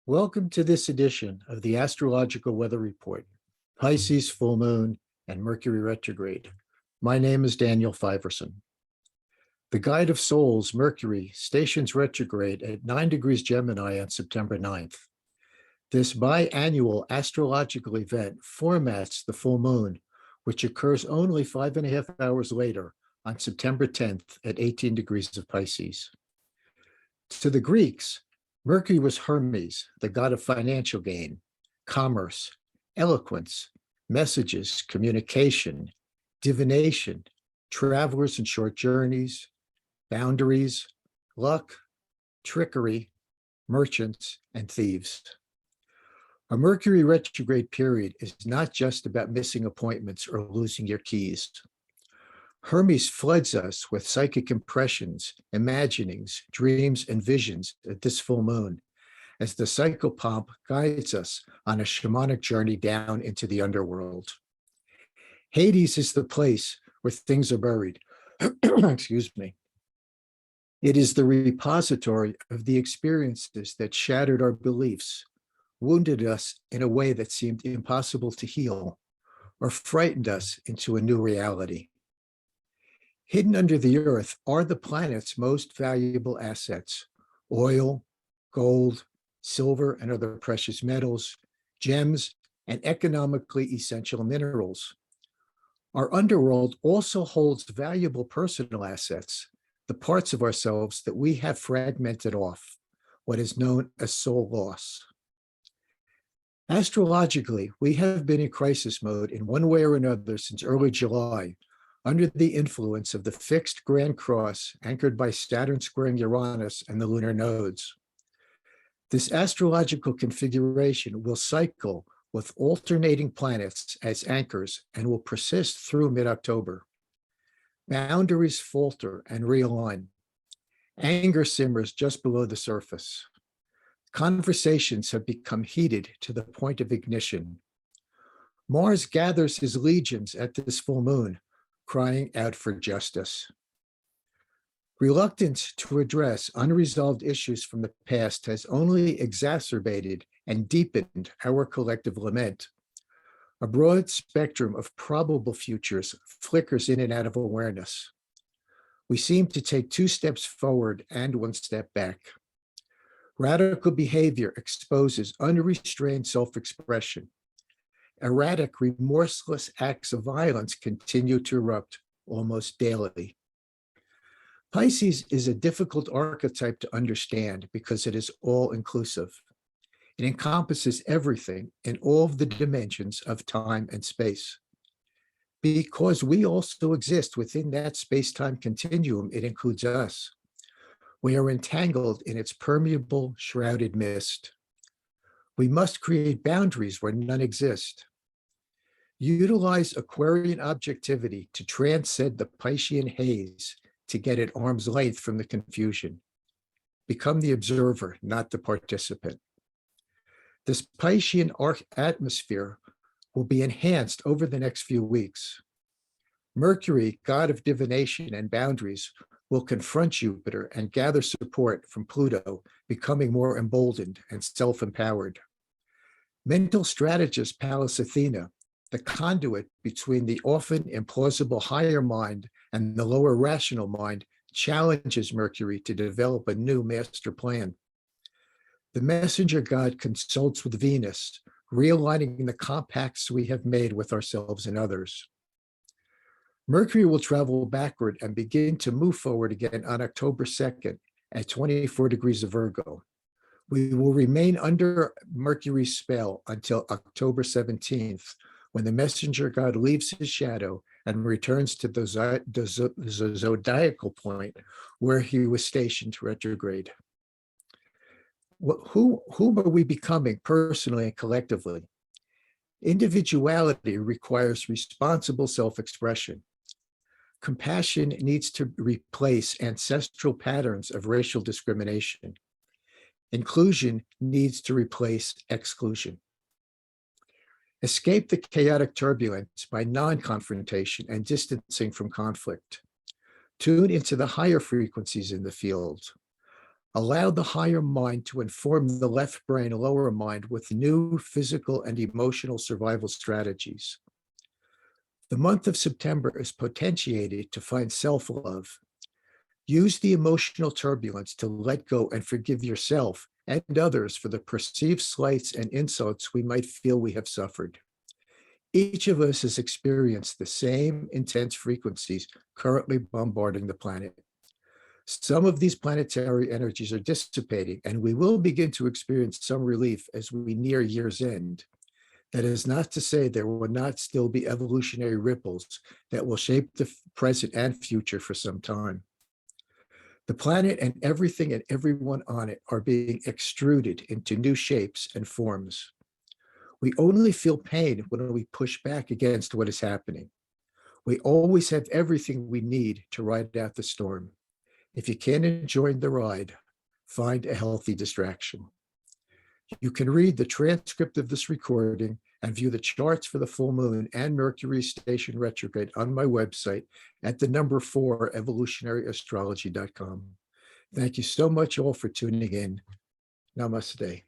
Welcome to this edition of the Astrological Weather Report, Pisces Full Moon and Mercury Retrograde. My name is Daniel Fiverson. The Guide of Souls, Mercury, stations retrograde at 9 degrees Gemini on September 9th. This biannual astrological event formats the full moon, which occurs only 5.5 hours later on September 10th at 18 degrees of Pisces. To the Greeks, Mercury was Hermes, the god of financial gain, commerce, eloquence, messages, communication, divination, travelers and short journeys, boundaries, luck, trickery, merchants, and thieves. A Mercury retrograde period is not just about missing appointments or losing your keys. Hermes floods us with psychic impressions, imaginings, dreams, and visions at this full moon, as the psychopomp guides us on a shamanic journey down into the underworld. Hades is the place where things are buried. Excuse me. It is the repository of the experiences that shattered our beliefs, wounded us in a way that seemed impossible to heal, or frightened us into a new reality. Hidden under the earth are the planet's most valuable assets: oil, gold, silver, and other precious metals, gems, and economically essential minerals. Our underworld also holds valuable personal assets, the parts of ourselves that we have fragmented off, what is known as soul loss. Astrologically, we have been in crisis mode in one way or another since early July, under the influence of the fixed Grand Cross anchored by Saturn squaring Uranus and the lunar nodes. This astrological configuration will cycle with alternating planets as anchors and will persist through mid-October. Boundaries falter and realign. Anger simmers just below the surface. Conversations have become heated to the point of ignition. Mars gathers his legions at this full moon, crying out for justice. Reluctance to address unresolved issues from the past has only exacerbated and deepened our collective lament. A broad spectrum of probable futures flickers in and out of awareness. We seem to take 2 steps forward and 1 step back. Radical behavior exposes unrestrained self-expression. Erratic, remorseless acts of violence continue to erupt almost daily. Pisces is a difficult archetype to understand because it is all-inclusive. It encompasses everything in all of the dimensions of time and space. Because we also exist within that space-time continuum, it includes us. We are entangled in its permeable, shrouded mist. We must create boundaries where none exist. Utilize Aquarian objectivity to transcend the Piscean haze to get at arm's length from the confusion. Become the observer, not the participant. This Piscean atmosphere will be enhanced over the next few weeks. Mercury, god of divination and boundaries, will confront Jupiter and gather support from Pluto, becoming more emboldened and self-empowered. Mental strategist Pallas Athena, the conduit between the often implausible higher mind and the lower rational mind, challenges Mercury to develop a new master plan. The messenger god consults with Venus, realigning the compacts we have made with ourselves and others. Mercury will travel backward and begin to move forward again on October 2nd at 24 degrees of Virgo. We will remain under Mercury's spell until October 17th, when the messenger god leaves his shadow and returns to the zodiacal point where he was stationed retrograde. Who are we becoming personally and collectively? Individuality requires responsible self-expression. Compassion needs to replace ancestral patterns of racial discrimination. Inclusion needs to replace exclusion. Escape the chaotic turbulence by non-confrontation and distancing from conflict. Tune into the higher frequencies in the field. Allow the higher mind to inform the left brain, lower mind with new physical and emotional survival strategies. The month of September is potentiated to find self-love. Use the emotional turbulence to let go and forgive yourself and others for the perceived slights and insults we might feel we have suffered. Each of us has experienced the same intense frequencies currently bombarding the planet. Some of these planetary energies are dissipating, and we will begin to experience some relief as we near year's end. That is not to say there will not still be evolutionary ripples that will shape the present and future for some time. The planet and everything and everyone on it are being extruded into new shapes and forms. We only feel pain when we push back against what is happening. We always have everything we need to ride out the storm. If you can't enjoy the ride, find a healthy distraction. You can read the transcript of this recording and view the charts for the full moon and Mercury station retrograde on my website at the number 4 evolutionaryastrology.com. Thank you so much all for tuning in. Namaste.